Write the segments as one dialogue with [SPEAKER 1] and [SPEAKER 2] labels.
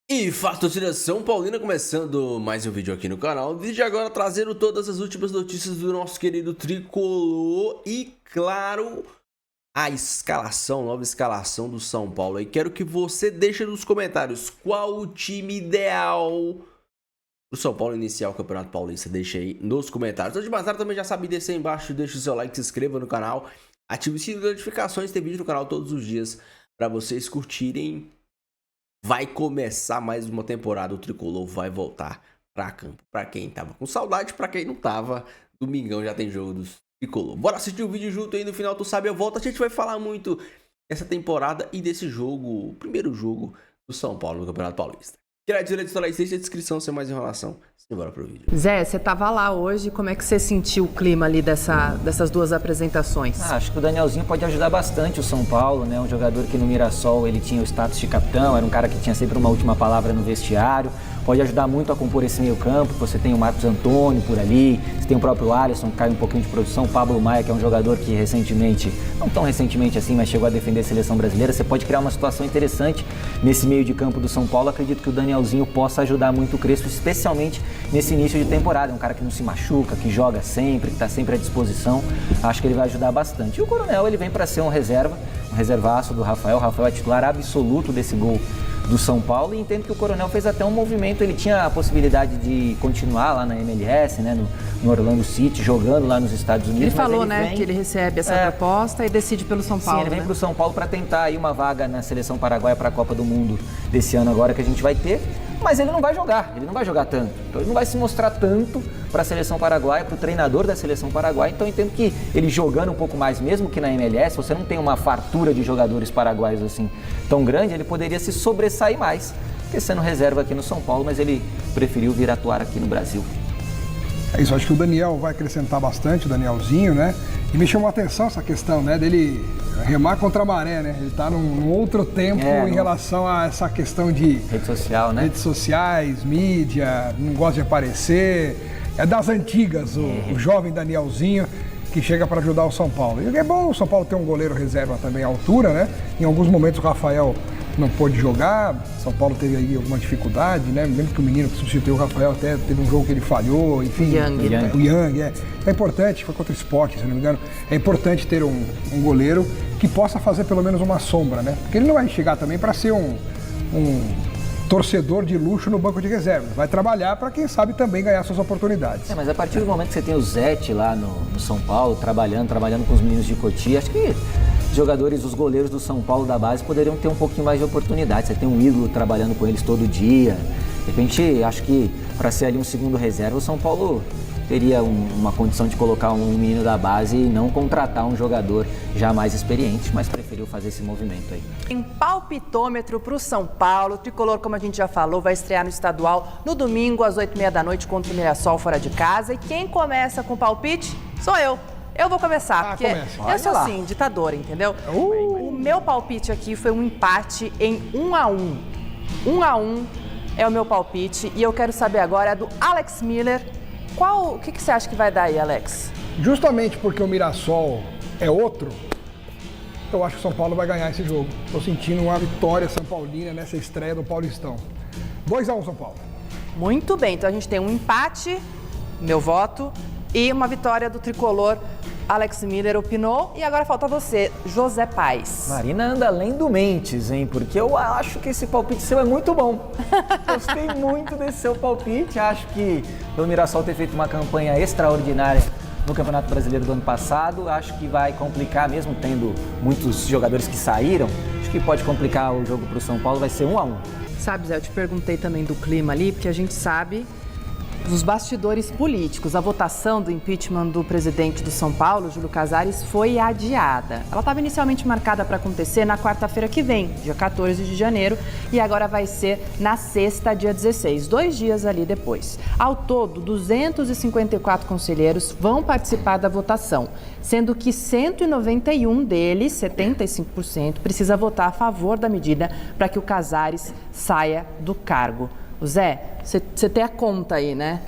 [SPEAKER 1] E fala, torcida São Paulina, começando mais um vídeo aqui no canal. Vídeo agora trazendo todas as últimas notícias do nosso querido Tricolor e, claro, a escalação, nova escalação do São Paulo. E quero que você deixe nos comentários qual o time ideal do São Paulo iniciar o Campeonato Paulista. Deixa aí nos comentários. Antes de mais nada, também já sabe descer aí embaixo, deixa o seu like, se inscreva no canal, ative o sininho de notificações, tem vídeo no canal todos os dias para vocês curtirem. Vai começar mais uma temporada, o Tricolor vai voltar pra campo. Pra quem tava com saudade, pra quem não tava, domingão já tem jogo do Tricolor. Bora assistir o vídeo junto aí, no final tu sabe a volta. A gente vai falar muito dessa temporada e desse jogo, o primeiro jogo do São Paulo no Campeonato Paulista. Queria dizer, deixa a descrição sem mais enrolação. Bora pro vídeo.
[SPEAKER 2] Zé, você tava lá hoje, como é que você sentiu o clima ali dessas duas apresentações?
[SPEAKER 3] Acho que o Danielzinho pode ajudar bastante o São Paulo, né? Um jogador que no Mirassol ele tinha o status de capitão, era um cara que tinha sempre uma última palavra no vestiário. Pode ajudar muito a compor esse meio campo. Você tem o Marcos Antônio por ali, você tem o próprio Alisson, que cai um pouquinho de produção, o Pablo Maia, que é um jogador que recentemente, não tão recentemente assim, mas chegou a defender a seleção brasileira. Você pode criar uma situação interessante nesse meio de campo do São Paulo. Acredito que o Danielzinho possa ajudar muito o Crespo, especialmente nesse início de temporada. É um cara que não se machuca, que joga sempre, que está sempre à disposição. Acho que ele vai ajudar bastante. E o Coronel, ele vem para ser um reservaço do Rafael. O Rafael é titular absoluto desse gol do São Paulo, e entendo que o Coronel fez até um movimento. Ele tinha a possibilidade de continuar lá na MLS, né, no Orlando City, jogando lá nos Estados Unidos.
[SPEAKER 2] Ele falou, né, que ele recebe essa proposta e decide pelo São Paulo.
[SPEAKER 3] Sim, ele vem para o São Paulo para tentar aí uma vaga na seleção paraguaia para a Copa do Mundo desse ano agora que a gente vai ter. Mas ele não vai jogar tanto. Então ele não vai se mostrar tanto para a seleção paraguaia, para o treinador da seleção paraguaia. Então eu entendo que ele jogando um pouco mais, mesmo que na MLS, você não tem uma fartura de jogadores paraguaios assim tão grande, ele poderia se sobressair mais, porque sendo reserva aqui no São Paulo, mas ele preferiu vir atuar aqui no Brasil.
[SPEAKER 4] É isso, acho que o Daniel vai acrescentar bastante, o Danielzinho, né? E me chamou a atenção essa questão, né, dele remar contra a maré, né? Ele tá num outro tempo em relação a essa questão de
[SPEAKER 3] rede social, né?
[SPEAKER 4] Redes sociais, mídia, não gosta de aparecer. É das antigas, o jovem Danielzinho, que chega para ajudar o São Paulo. E é bom o São Paulo ter um goleiro reserva também à altura, né? Em alguns momentos o Rafael não pôde jogar, São Paulo teve aí alguma dificuldade, né? Lembro que o menino que substituiu o Rafael até teve um jogo que ele falhou, enfim. O Yang, é importante, foi contra o Sport, se não me engano, é importante ter um goleiro que possa fazer pelo menos uma sombra, né? Porque ele não vai chegar também para ser um torcedor de luxo no banco de reservas. Vai trabalhar para, quem sabe, também ganhar suas oportunidades.
[SPEAKER 3] Mas a partir do momento que você tem o Zete lá no São Paulo, trabalhando com os meninos de Cotia, acho que os goleiros do São Paulo da base poderiam ter um pouquinho mais de oportunidade. Você tem um ídolo trabalhando com eles todo dia. De repente, acho que para ser ali um segundo reserva, o São Paulo teria uma condição de colocar um menino da base e não contratar um jogador já mais experiente, mas preferiu fazer esse movimento aí.
[SPEAKER 2] Em palpitômetro para o São Paulo, o Tricolor, como a gente já falou, vai estrear no estadual no domingo às 8h30 da noite contra o Mirassol fora de casa. E quem começa com o palpite sou eu. Eu vou começar, porque eu sou assim, ditadora, entendeu? O meu palpite aqui foi um empate em 1-1. 1-1 é o meu palpite e eu quero saber agora do Alex Miller. O que você acha que vai dar aí, Alex?
[SPEAKER 4] Justamente porque o Mirassol é outro, eu acho que o São Paulo vai ganhar esse jogo. Estou sentindo uma vitória São Paulina nessa estreia do Paulistão. 2-1 São Paulo.
[SPEAKER 2] Muito bem, então a gente tem um empate, meu voto, e uma vitória do Tricolor. Alex Miller opinou e agora falta você, José Paes.
[SPEAKER 3] Marina anda lendo mentes, hein? Porque eu acho que esse palpite seu é muito bom. Gostei muito desse seu palpite. Acho que o Mirassol ter feito uma campanha extraordinária no Campeonato Brasileiro do ano passado, acho que vai complicar, mesmo tendo muitos jogadores que saíram, acho que pode complicar o jogo para o São Paulo, vai ser 1-1.
[SPEAKER 2] Sabe, Zé, eu te perguntei também do clima ali, porque a gente sabe dos bastidores políticos. A votação do impeachment do presidente do São Paulo, Júlio Casares, foi adiada. Ela estava inicialmente marcada para acontecer na quarta-feira que vem, dia 14 de janeiro, e agora vai ser na sexta, dia 16, 2 dias ali depois. Ao todo, 254 conselheiros vão participar da votação, sendo que 191 deles, 75%, precisa votar a favor da medida para que o Casares saia do cargo. O Zé, você tem a conta aí, né?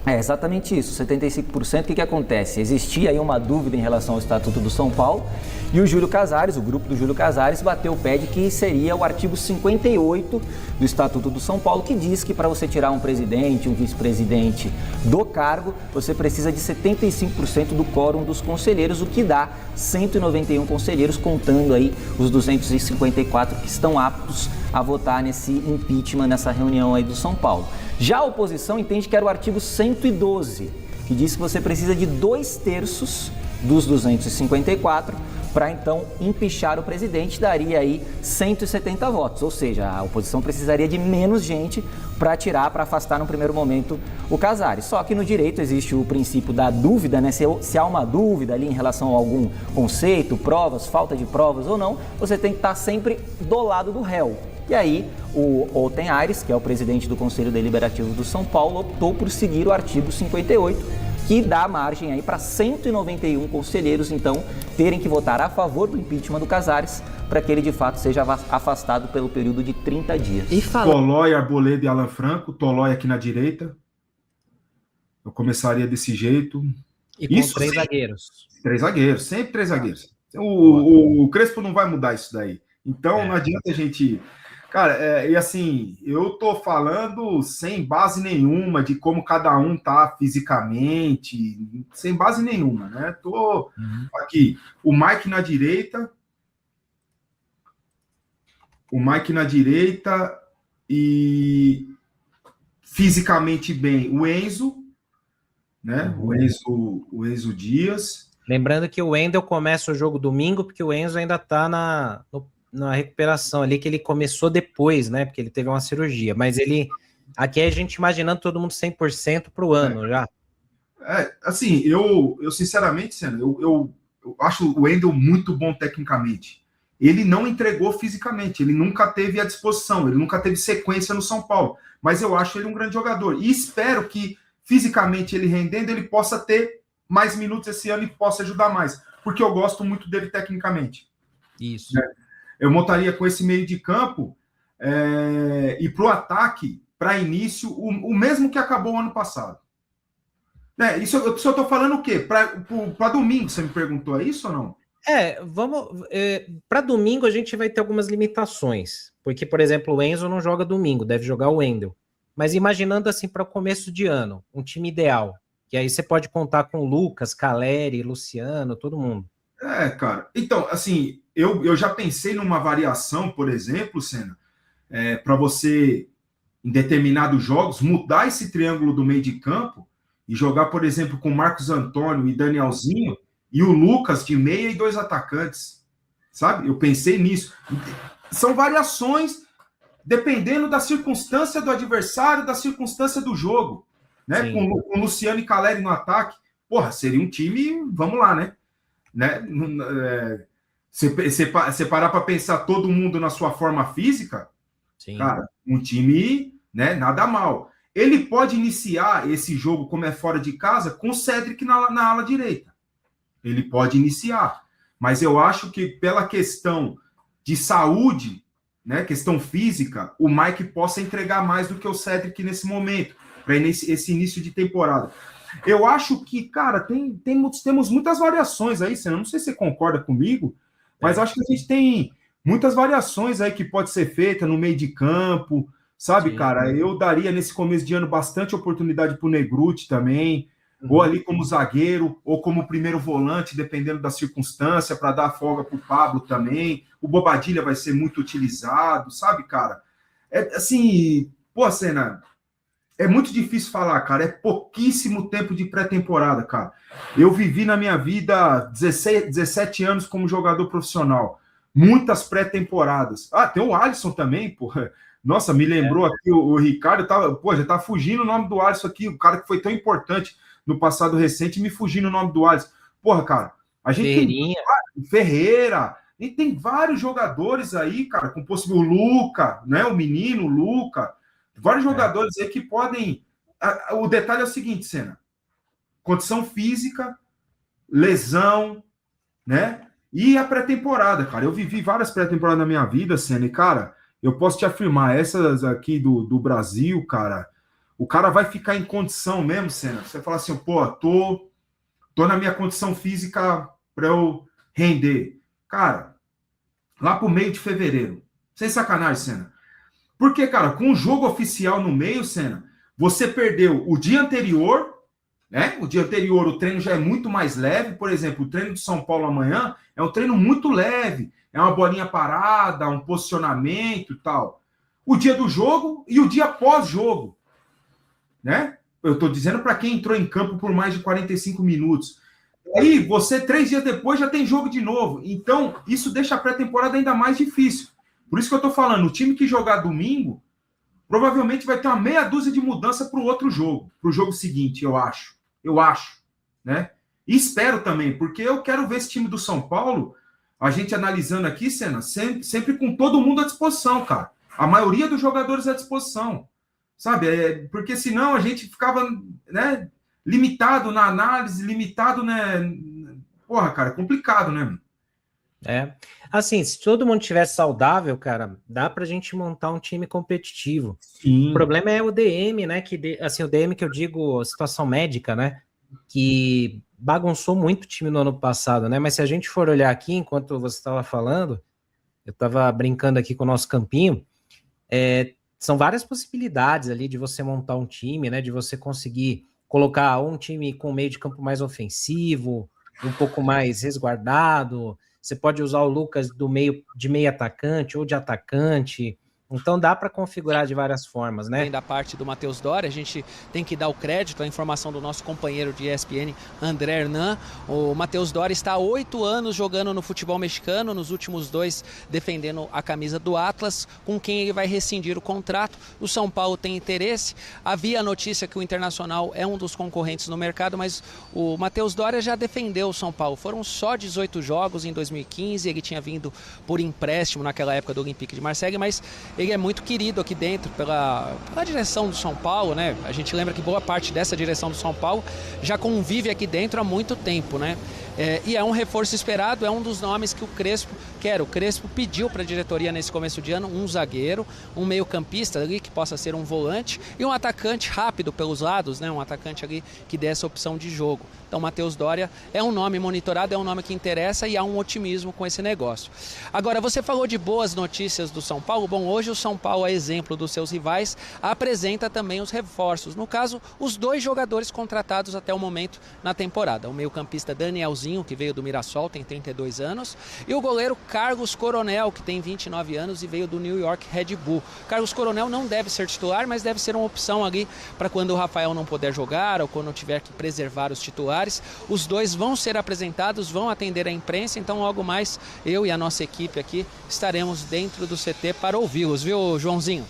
[SPEAKER 3] É exatamente isso, 75%. O que acontece? Existia aí uma dúvida em relação ao Estatuto do São Paulo e o Júlio Casares, o grupo do Júlio Casares, bateu o pé de que seria o artigo 58 do Estatuto do São Paulo, que diz que para você tirar um presidente, um vice-presidente do cargo, você precisa de 75% do quórum dos conselheiros, o que dá 191 conselheiros, contando aí os 254 que estão aptos a votar nesse impeachment, nessa reunião aí do São Paulo. Já a oposição entende que era o artigo 112, que diz que você precisa de 2/3 dos 254 para então empichar o presidente, daria aí 170 votos, ou seja, a oposição precisaria de menos gente para tirar, para afastar no primeiro momento o Casares. Só que no direito existe o princípio da dúvida, né? Se há uma dúvida ali em relação a algum conceito, provas, falta de provas ou não, você tem que estar sempre do lado do réu. E aí, o Oten Aires, que é o presidente do Conselho Deliberativo do São Paulo, optou por seguir o artigo 58, que dá margem aí para 191 conselheiros, então, terem que votar a favor do impeachment do Casares para que ele, de fato, seja afastado pelo período de 30 dias.
[SPEAKER 5] E Tolói, Arboleda e Alan Franco, Tolói aqui na direita. Eu começaria desse jeito.
[SPEAKER 6] E com
[SPEAKER 5] Isso,
[SPEAKER 6] 3
[SPEAKER 5] sim.
[SPEAKER 6] zagueiros.
[SPEAKER 5] 3 zagueiros, sempre 3 zagueiros. O Crespo não vai mudar isso daí. Então, não adianta a gente... Cara, e assim, eu tô falando sem base nenhuma de como cada um tá fisicamente, sem base nenhuma, né? Tô aqui, o Mike na direita e fisicamente bem o Enzo, né? O Enzo Dias.
[SPEAKER 6] Lembrando que o Wendel começa o jogo domingo, porque o Enzo ainda tá na recuperação ali, que ele começou depois, né? Porque ele teve uma cirurgia. Mas ele... Aqui é a gente imaginando todo mundo 100% pro ano já.
[SPEAKER 5] Assim, eu sinceramente, Senna, eu acho o Wendel muito bom tecnicamente. Ele não entregou fisicamente, ele nunca teve à disposição, ele nunca teve sequência no São Paulo. Mas eu acho ele um grande jogador. E espero que, fisicamente, ele rendendo, ele possa ter mais minutos esse ano e possa ajudar mais. Porque eu gosto muito dele tecnicamente.
[SPEAKER 6] Isso.
[SPEAKER 5] Eu montaria com esse meio de campo e para o ataque, para início, o mesmo que acabou o ano passado. Isso eu estou falando o quê? Para domingo, você me perguntou, é isso ou não?
[SPEAKER 6] Vamos. Para domingo a gente vai ter algumas limitações. Porque, por exemplo, o Enzo não joga domingo, deve jogar o Wendel. Mas imaginando assim para o começo de ano, um time ideal. Que aí você pode contar com Lucas, Caleri, Luciano, todo mundo.
[SPEAKER 5] Cara. Então, assim, eu já pensei numa variação, por exemplo, Senna, para você, em determinados jogos, mudar esse triângulo do meio de campo e jogar, por exemplo, com Marcos Antônio e Danielzinho e o Lucas de meia e 2 atacantes, sabe? Eu pensei nisso. São variações dependendo da circunstância do adversário, da circunstância do jogo, né? Com Luciano e Caleri no ataque, porra, seria um time, vamos lá, né? Você parar para pensar todo mundo na sua forma física,
[SPEAKER 6] Sim.
[SPEAKER 5] Cara, um time, né, nada mal. Ele pode iniciar esse jogo, como é fora de casa, com o Cedric na ala direita. Ele pode iniciar. Mas eu acho que pela questão de saúde, né, questão física, o Mike possa entregar mais do que o Cedric nesse momento, para esse início de temporada. Eu acho que, cara, temos muitas variações aí, Senna. Não sei se você concorda comigo, mas acho que a gente tem muitas variações aí que pode ser feita no meio de campo, sabe, cara? Eu daria nesse começo de ano bastante oportunidade para o Negruti também, ou ali como zagueiro, ou como primeiro volante, dependendo da circunstância, para dar folga para o Pablo também. O Bobadilha vai ser muito utilizado, sabe, cara? Assim, pô, Senna, é muito difícil falar, cara. É pouquíssimo tempo de pré-temporada, cara. Eu vivi na minha vida 17 anos como jogador profissional. Muitas pré-temporadas. Tem o Alisson também, pô. Nossa, me lembrou aqui o Ricardo. Já tá fugindo o nome do Alisson aqui. O cara que foi tão importante no passado recente, me fugindo o nome do Alisson. Porra, cara. A gente tem Ferreira. E tem vários jogadores aí, cara, com possível. O Luca, né? O menino, o Luca. Vários jogadores aí que podem... O detalhe é o seguinte, Senna. Condição física, lesão, né? E a pré-temporada, cara. Eu vivi várias pré-temporadas na minha vida, Senna. E, cara, eu posso te afirmar, essas aqui do Brasil, cara, o cara vai ficar em condição mesmo, Senna? Você fala assim, pô, tô na minha condição física para eu render. Cara, lá pro meio de fevereiro. Sem sacanagem, Senna. Porque, cara, com o jogo oficial no meio, Senna, você perdeu o dia anterior, né? O dia anterior o treino já é muito mais leve. Por exemplo, o treino de São Paulo amanhã é um treino muito leve. É uma bolinha parada, um posicionamento e tal. O dia do jogo e o dia pós-jogo, né? Eu estou dizendo para quem entrou em campo por mais de 45 minutos. Aí, você, 3 dias depois, já tem jogo de novo. Então, isso deixa a pré-temporada ainda mais difícil. Por isso que eu estou falando, o time que jogar domingo, provavelmente vai ter uma meia dúzia de mudança para o outro jogo, para o jogo seguinte, eu acho. Eu acho, né? E espero também, porque eu quero ver esse time do São Paulo, a gente analisando aqui, Senna, sempre com todo mundo à disposição, cara. A maioria dos jogadores à disposição, sabe? Porque senão a gente ficava, né, limitado na análise, limitado, né? Porra, cara, é complicado, né?
[SPEAKER 6] É, assim, se todo mundo tivesse saudável, cara, dá pra gente montar um time competitivo.
[SPEAKER 5] Sim.
[SPEAKER 6] O problema é o DM, né, assim, o DM que eu digo, situação médica, né, que bagunçou muito o time no ano passado, né, mas se a gente for olhar aqui, enquanto você estava falando, eu estava brincando aqui com o nosso campinho, são várias possibilidades ali de você montar um time, né, de você conseguir colocar um time com meio de campo mais ofensivo, um pouco mais resguardado. Você pode usar o Lucas do meio de meio atacante ou de atacante. Então dá para configurar de várias formas, né?
[SPEAKER 7] Da parte do Matheus Doria, a gente tem que dar o crédito, a informação do nosso companheiro de ESPN, André Hernan. O Matheus Doria está há 8 anos jogando no futebol mexicano, nos últimos 2 defendendo a camisa do Atlas, com quem ele vai rescindir o contrato. O São Paulo tem interesse. Havia a notícia que o Internacional é um dos concorrentes no mercado, mas o Matheus Doria já defendeu o São Paulo. Foram só 18 jogos em 2015, ele tinha vindo por empréstimo naquela época do Olympique de Marseille, mas ele é muito querido aqui dentro pela direção do São Paulo, né? A gente lembra que boa parte dessa direção do São Paulo já convive aqui dentro há muito tempo, né? E é um reforço esperado, é um dos nomes que o Crespo quer. O Crespo pediu para a diretoria nesse começo de ano um zagueiro, um meio-campista ali que possa ser um volante e um atacante rápido pelos lados, né? Um atacante ali que dê essa opção de jogo. Então, Matheus Doria é um nome monitorado, é um nome que interessa e há um otimismo com esse negócio. Agora, você falou de boas notícias do São Paulo. Bom, hoje o São Paulo, a exemplo dos seus rivais, apresenta também os reforços. No caso, os 2 jogadores contratados até o momento na temporada. O meio-campista Danielzinho, que veio do Mirassol, tem 32 anos, e o goleiro Carlos Coronel, que tem 29 anos e veio do New York Red Bull. Carlos Coronel não deve ser titular, mas deve ser uma opção ali para quando o Rafael não puder jogar ou quando tiver que preservar os titulares. Os 2 vão ser apresentados, vão atender a imprensa, então logo mais eu e a nossa equipe aqui estaremos dentro do CT para ouvi-los, viu, Joãozinho?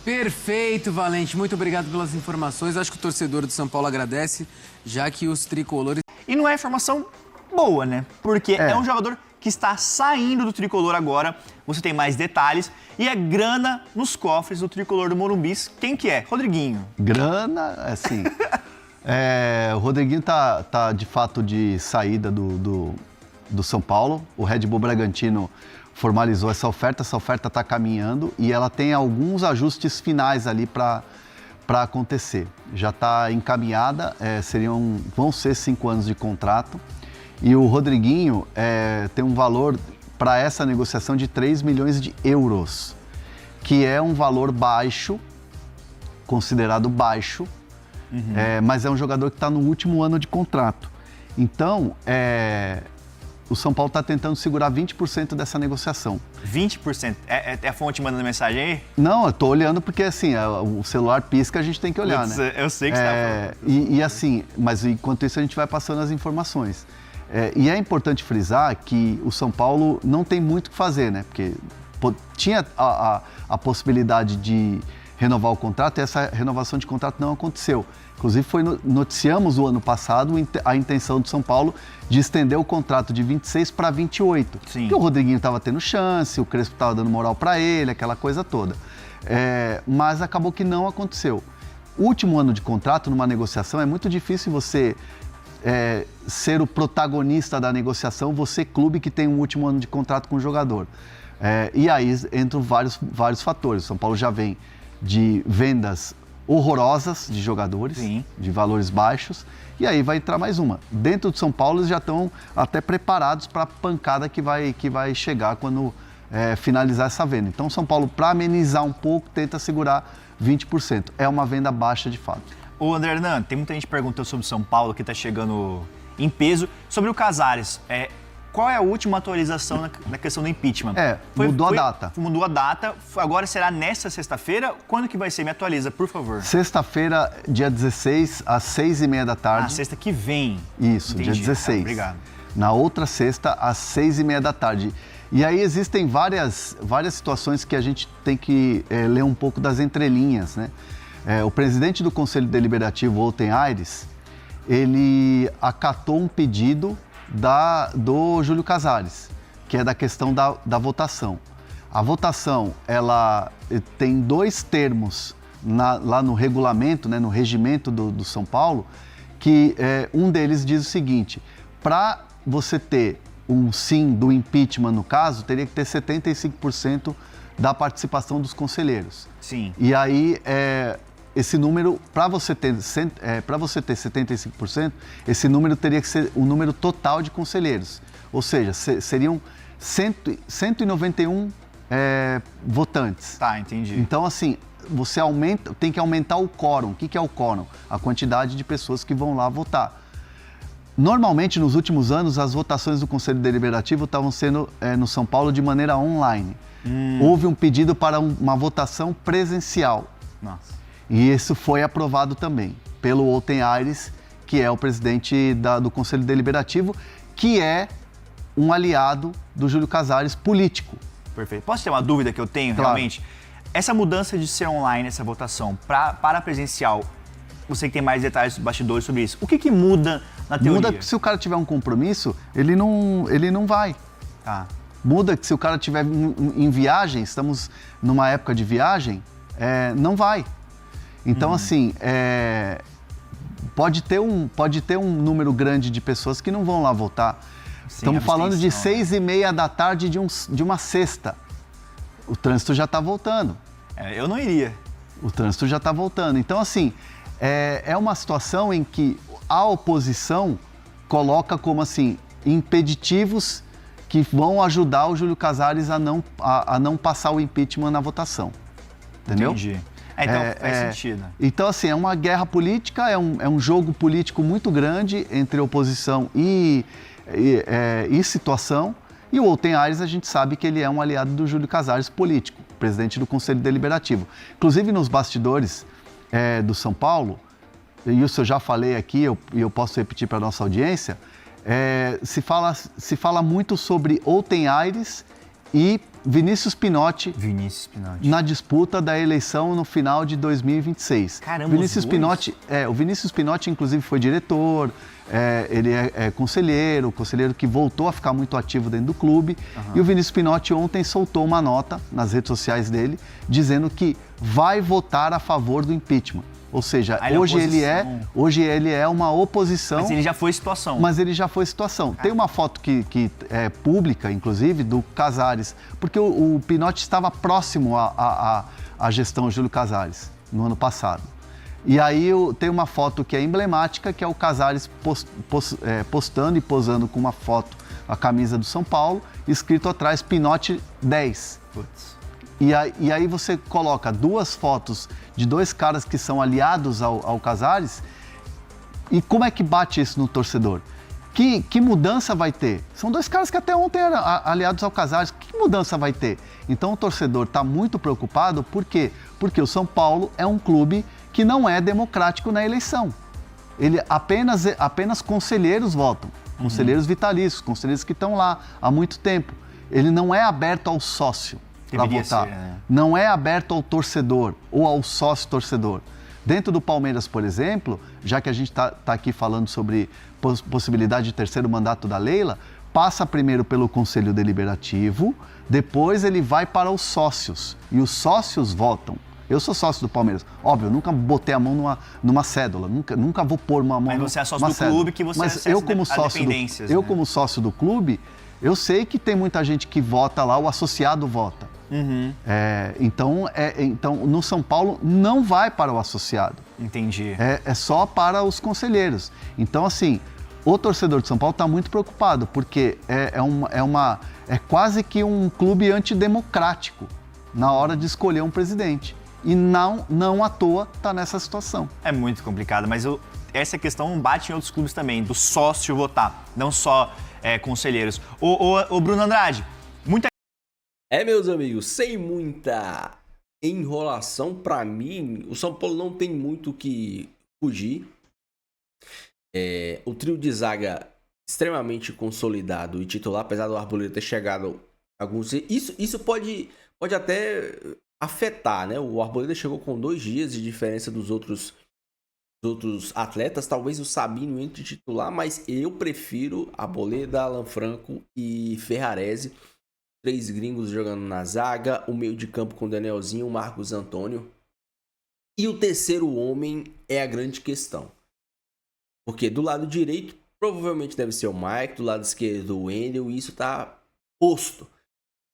[SPEAKER 8] Perfeito, Valente. Muito obrigado pelas informações. Acho que o torcedor do São Paulo agradece, já que os tricolores...
[SPEAKER 9] E não é informação boa, né? Porque é um jogador que está saindo do tricolor agora. Você tem mais detalhes. E é grana nos cofres do tricolor do Morumbis. Quem que é? Rodriguinho.
[SPEAKER 10] Grana, assim... o Rodriguinho tá de fato de saída do São Paulo. O Red Bull Bragantino formalizou essa oferta está caminhando e ela tem alguns ajustes finais ali para acontecer. Já está encaminhada, vão ser 5 anos de contrato e o Rodriguinho tem um valor para essa negociação de 3 milhões de euros, que é um valor baixo, considerado baixo, mas é um jogador que está no último ano de contrato. Então, o São Paulo está tentando segurar 20% dessa negociação. 20%?
[SPEAKER 9] É a fonte mandando mensagem aí?
[SPEAKER 10] Não, eu estou olhando porque, assim, o celular pisca, a gente tem que olhar, né?
[SPEAKER 9] Eu sei que você está
[SPEAKER 10] falando. E assim, mas enquanto isso a gente vai passando as informações. E é importante frisar que o São Paulo não tem muito o que fazer, né? Porque tinha a possibilidade de renovar o contrato e essa renovação de contrato não aconteceu. Inclusive, noticiamos o ano passado a intenção do São Paulo de estender o contrato de 26 para 28. Sim. Porque o Rodriguinho estava tendo chance, o Crespo estava dando moral para ele, aquela coisa toda. Mas acabou que não aconteceu. O último ano de contrato, numa negociação, é muito difícil você ser o protagonista da negociação, você, clube que tem um último ano de contrato com o jogador. E aí entram vários fatores. O São Paulo já vem de vendas horrorosas de jogadores, de valores baixos, e aí vai entrar mais uma. Dentro do São Paulo, eles já estão até preparados para a pancada que vai chegar quando finalizar essa venda. Então, o São Paulo, para amenizar um pouco, tenta segurar 20%. É uma venda baixa de fato.
[SPEAKER 9] Ô, André Hernan, tem muita gente perguntando sobre o São Paulo, que está chegando em peso. Sobre o Casares, qual é a última atualização na questão do impeachment?
[SPEAKER 10] Mudou a data.
[SPEAKER 9] Mudou a data. Agora será nesta sexta-feira? Quando que vai ser? Me atualiza, por favor.
[SPEAKER 10] Sexta-feira, dia 16, às 6h30 da tarde.
[SPEAKER 9] Sexta que vem.
[SPEAKER 10] Isso,
[SPEAKER 9] Entendi.
[SPEAKER 10] dia 16.
[SPEAKER 9] Obrigado.
[SPEAKER 10] Na outra sexta, às 6h30 da tarde. E aí existem várias situações que a gente tem que ler um pouco das entrelinhas, né? O presidente do Conselho Deliberativo, Olten Aires, ele acatou um pedido do Júlio Casares, que é da questão da votação. A votação, ela tem 2 termos lá no regulamento, né, no regimento do São Paulo, que um deles diz o seguinte: para você ter um sim do impeachment no caso, teria que ter 75% da participação dos conselheiros.
[SPEAKER 9] Sim.
[SPEAKER 10] E aí, esse número, para você ter 75%, esse número teria que ser o número total de conselheiros. Ou seja, seriam 191 votantes.
[SPEAKER 9] Tá, entendi.
[SPEAKER 10] Então, assim, você tem que aumentar o quórum. O que é o quórum? A quantidade de pessoas que vão lá votar. Normalmente, nos últimos anos, as votações do Conselho Deliberativo estavam sendo no São Paulo de maneira online. Houve um pedido para uma votação presencial.
[SPEAKER 9] Nossa.
[SPEAKER 10] E isso foi aprovado também pelo Olten Aires, que é o presidente do Conselho Deliberativo, que é um aliado do Júlio Casares político.
[SPEAKER 9] Perfeito. Posso ter uma dúvida que eu tenho,
[SPEAKER 10] claro.
[SPEAKER 9] Realmente? Essa mudança de ser online, essa votação, para presencial, você que tem mais detalhes dos bastidores sobre isso, o que muda na teoria?
[SPEAKER 10] Muda que se o cara tiver um compromisso, ele não vai.
[SPEAKER 9] Tá.
[SPEAKER 10] Muda que se o cara estiver em viagem, estamos numa época de viagem, não vai. Então, assim, pode ter um número grande de pessoas que não vão lá votar.
[SPEAKER 9] Sim,
[SPEAKER 10] estamos falando de 6h30 da tarde de uma sexta. O trânsito já está voltando.
[SPEAKER 9] Eu não iria.
[SPEAKER 10] O trânsito já está voltando. Então, assim, é uma situação em que a oposição coloca como, assim, impeditivos que vão ajudar o Júlio Casares a não passar o impeachment na votação. Entendeu?
[SPEAKER 9] Entendi. Então faz sentido.
[SPEAKER 10] Então, assim, é uma guerra política, é um jogo político muito grande entre oposição e situação. E o Olten Aires, a gente sabe que ele é um aliado do Júlio Casares político, presidente do Conselho Deliberativo. Inclusive, nos bastidores do São Paulo, e isso eu já falei aqui e eu posso repetir para a nossa audiência, se fala muito sobre Olten Aires e Vinícius Pinotti na disputa da eleição no final de 2026.
[SPEAKER 9] Caramba,
[SPEAKER 10] o Vinícius Pinotti, inclusive, foi diretor, ele é conselheiro que voltou a ficar muito ativo dentro do clube. E o Vinícius Pinotti ontem soltou uma nota nas redes sociais dele, dizendo que vai votar a favor do impeachment. Ou seja, hoje ele é uma oposição.
[SPEAKER 9] Mas ele já foi situação.
[SPEAKER 10] Tem uma foto que é pública, inclusive, do Casares, porque o Pinotti estava próximo à gestão Júlio Casares, no ano passado. E aí tem uma foto que é emblemática, que é o Casares postando e posando com uma foto, a camisa do São Paulo, escrito atrás, Pinotti 10.
[SPEAKER 9] Putz.
[SPEAKER 10] E aí você coloca 2 fotos de 2 caras que são aliados ao Casares, e como é que bate isso no torcedor? Que mudança vai ter? São 2 caras que até ontem eram aliados ao Casares. Que mudança vai ter? Então o torcedor está muito preocupado, por quê? Porque o São Paulo é um clube que não é democrático na eleição. Ele apenas conselheiros votam, conselheiros vitalícios, conselheiros que estão lá há muito tempo. Ele não é aberto ao sócio para votar. Não é aberto ao torcedor ou ao sócio-torcedor. Dentro do Palmeiras, por exemplo, já que a gente está aqui falando sobre possibilidade de 3º mandato da Leila, passa primeiro pelo Conselho Deliberativo, depois ele vai para os sócios, e os sócios votam. Eu sou sócio do Palmeiras. Óbvio, eu nunca botei a mão numa cédula, nunca vou pôr uma mão.
[SPEAKER 9] Mas você é sócio do clube, que você
[SPEAKER 10] acessa as dependências. Como sócio do clube, eu sei que tem muita gente que vota lá, o associado vota. Então, no São Paulo, não vai para o associado.
[SPEAKER 9] Entendi.
[SPEAKER 10] É só para os conselheiros. Então, assim, o torcedor de São Paulo está muito preocupado, porque é quase que um clube antidemocrático na hora de escolher um presidente. E não à toa está nessa situação.
[SPEAKER 9] É muito complicado, mas essa questão bate em outros clubes também, do sócio votar, não só conselheiros. O Bruno Andrade, muita...
[SPEAKER 1] Meus amigos, sem muita enrolação, para mim, o São Paulo não tem muito o que fugir. O trio de zaga extremamente consolidado e titular, apesar do Arboleda ter chegado alguns... Isso pode até afetar, né? O Arboleda chegou com 2 dias de diferença dos outros atletas. Talvez o Sabino entre titular, mas eu prefiro Arboleda, Alan Franco e Ferrarese. 3 gringos jogando na zaga, o meio de campo com o Danielzinho, o Marcos Antônio. E o terceiro homem é a grande questão. Porque do lado direito, provavelmente deve ser o Mike, do lado esquerdo o Wendel, e isso tá posto.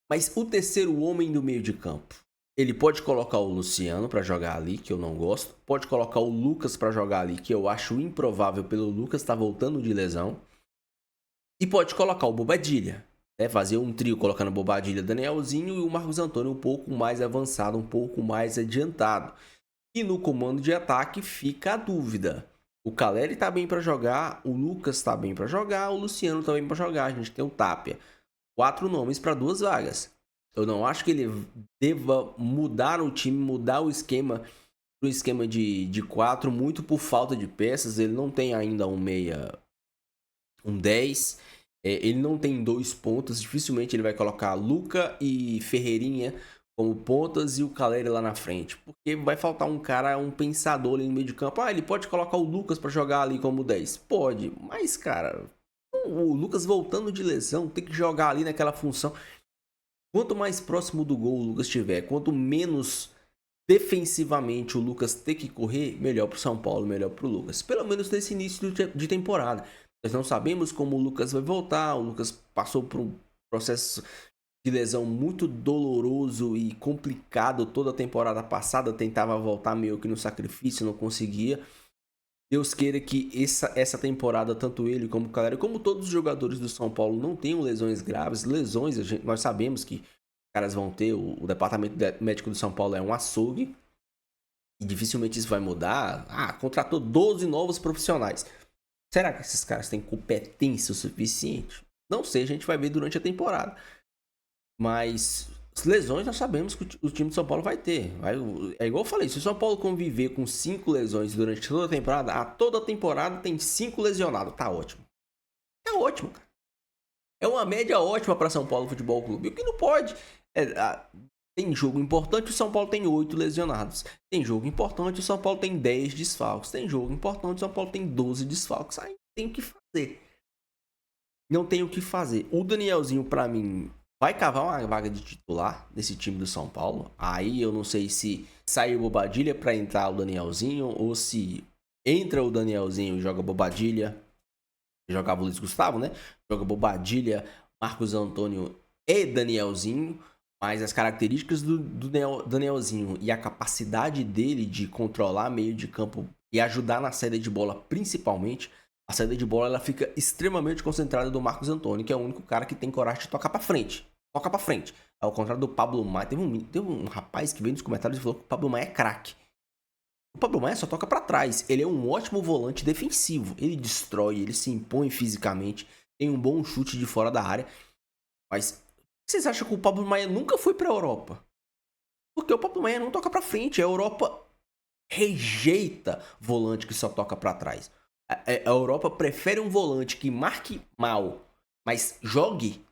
[SPEAKER 1] Mas o terceiro homem do meio de campo, ele pode colocar o Luciano para jogar ali, que eu não gosto. Pode colocar o Lucas para jogar ali, que eu acho improvável pelo Lucas estar voltando de lesão. E pode colocar o Bobadilha. Fazer um trio colocando o Bobadilha, Danielzinho e o Marcos Antônio um pouco mais avançado, um pouco mais adiantado. E no comando de ataque fica a dúvida. O Caleri tá bem para jogar, o Lucas tá bem para jogar, o Luciano tá bem para jogar. A gente tem o Tapia. 4 nomes para 2 vagas. Eu não acho que ele deva mudar o time, mudar o esquema para o esquema de 4, muito por falta de peças. Ele não tem ainda um meia, um 10. Ele não tem 2 pontas. Dificilmente ele vai colocar Luca e Ferreirinha como pontas e o Caleri lá na frente. Porque vai faltar um cara, um pensador ali no meio de campo. Ele pode colocar o Lucas para jogar ali como 10? Pode, mas cara, o Lucas voltando de lesão, tem que jogar ali naquela função. Quanto mais próximo do gol o Lucas estiver, quanto menos defensivamente o Lucas ter que correr, melhor para o São Paulo, melhor para o Lucas. Pelo menos nesse início de temporada. Nós não sabemos como o Lucas vai voltar. O Lucas passou por um processo de lesão muito doloroso e complicado toda a temporada passada. Tentava voltar meio que no sacrifício, não conseguia. Deus queira que essa temporada, tanto ele como o Caleri, como todos os jogadores do São Paulo, não tenham lesões graves. Lesões, nós sabemos que os caras vão ter. O departamento médico do São Paulo é um açougue. E dificilmente isso vai mudar. Contratou 12 novos profissionais. Será que esses caras têm competência o suficiente? Não sei, a gente vai ver durante a temporada. Mas as lesões nós sabemos que o time de São Paulo vai ter. É igual eu falei, se o São Paulo conviver com 5 lesões durante toda a temporada tem 5 lesionados. Tá ótimo. Tá ótimo, cara. É uma média ótima para São Paulo Futebol Clube. O que não pode tem jogo importante, o São Paulo tem 8 lesionados. Tem jogo importante, o São Paulo tem 10 desfalques. Tem jogo importante, o São Paulo tem 12 desfalques. Aí tem o que fazer. Não tem o que fazer. O Danielzinho, pra mim, vai cavar uma vaga de titular nesse time do São Paulo. Aí eu não sei se sai o Bobadilha pra entrar o Danielzinho, ou se entra o Danielzinho e joga Bobadilha. Jogava o Luiz Gustavo, né? Joga Bobadilha, Marcos Antônio e Danielzinho. Mas as características do Danielzinho e a capacidade dele de controlar meio de campo e ajudar na saída de bola, principalmente, a saída de bola ela fica extremamente concentrada do Marcos Antônio, que é o único cara que tem coragem de tocar pra frente. Toca pra frente. Ao contrário do Pablo Maia. Teve um rapaz que veio nos comentários e falou que o Pablo Maia é craque. O Pablo Maia só toca pra trás. Ele é um ótimo volante defensivo. Ele destrói, ele se impõe fisicamente, tem um bom chute de fora da área. Mas vocês acham que o Pablo Maia nunca foi pra Europa? Porque o Pablo Maia não toca pra frente. A Europa rejeita volante que só toca pra trás. A Europa prefere um volante que marque mal, mas jogue,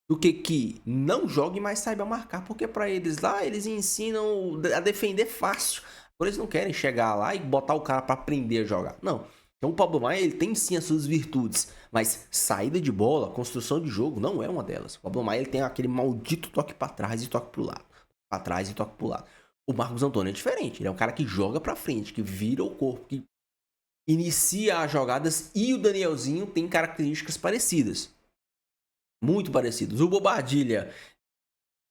[SPEAKER 1] do que não jogue, mas saiba marcar. Porque pra eles lá, eles ensinam a defender fácil. Agora eles não querem chegar lá e botar o cara pra aprender a jogar. Não. Então o Pablo Maia, ele tem sim as suas virtudes, mas saída de bola, construção de jogo, não é uma delas. O Pablo Maia, ele tem aquele maldito toque pra trás e toque pro lado. Pra trás e toque pro lado. O Marcos Antônio é diferente. Ele é um cara que joga pra frente, que vira o corpo, que inicia as jogadas. E o Danielzinho tem características parecidas. Muito parecidas. O Bobadilha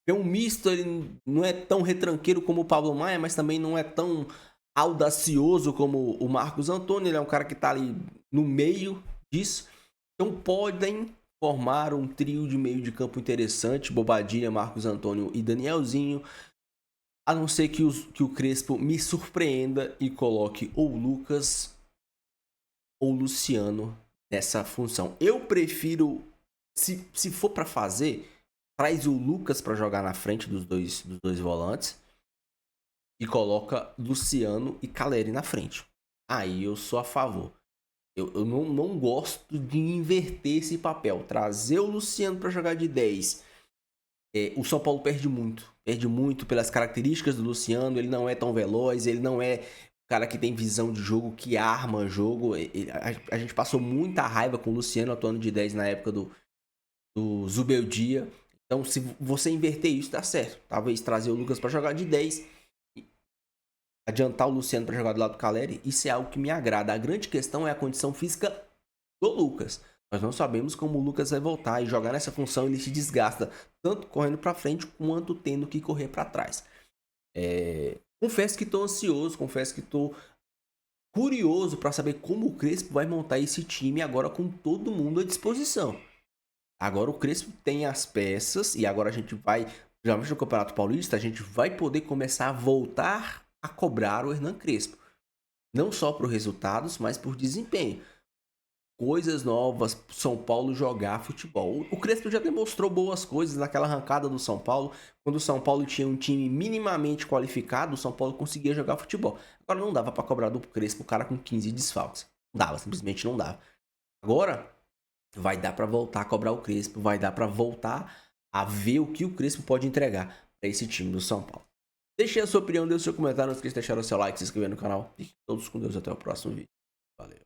[SPEAKER 1] É um misto, ele não é tão retranqueiro como o Pablo Maia, mas também não é tão audacioso como o Marcos Antônio. Ele é um cara que tá ali no meio disso. Então podem formar um trio de meio de campo interessante. Bobadilha, Marcos Antônio e Danielzinho. A não ser que o Crespo me surpreenda e coloque ou Lucas ou Luciano nessa função. Eu prefiro, se for para fazer, traz o Lucas para jogar na frente dos dois volantes e coloca Luciano e Caleri na frente. Aí eu sou a favor. Eu não gosto de inverter esse papel. Trazer o Luciano para jogar de 10. O São Paulo perde muito pelas características do Luciano. Ele não é tão veloz, ele não é o cara que tem visão de jogo, que arma jogo. A gente passou muita raiva com o Luciano atuando de 10 na época do Zubeldia. Então, se você inverter isso, dá certo. Talvez trazer o Lucas para jogar de 10, adiantar o Luciano para jogar do lado do Caleri, isso é algo que me agrada. A grande questão é a condição física do Lucas. Nós não sabemos como o Lucas vai voltar, e jogar nessa função ele se desgasta, tanto correndo para frente quanto tendo que correr para trás. Confesso que estou ansioso, confesso que estou curioso para saber como o Crespo vai montar esse time agora com todo mundo à disposição. Agora o Crespo tem as peças e agora a gente vai, geralmente no Campeonato Paulista, a gente vai poder começar a voltar a cobrar o Hernan Crespo. Não só por resultados, mas por desempenho. Coisas novas, São Paulo jogar futebol. O Crespo já demonstrou boas coisas naquela arrancada do São Paulo. Quando o São Paulo tinha um time minimamente qualificado, o São Paulo conseguia jogar futebol. Agora não dava para cobrar do Crespo o cara com 15 desfalques. Não dava, simplesmente não dava. Agora vai dar para voltar a cobrar o Crespo, vai dar para voltar a ver o que o Crespo pode entregar para esse time do São Paulo. Deixe a sua opinião, deixe o seu comentário, não esqueça de deixar o seu like, se inscrever no canal. Fiquem todos com Deus, até o próximo vídeo. Valeu.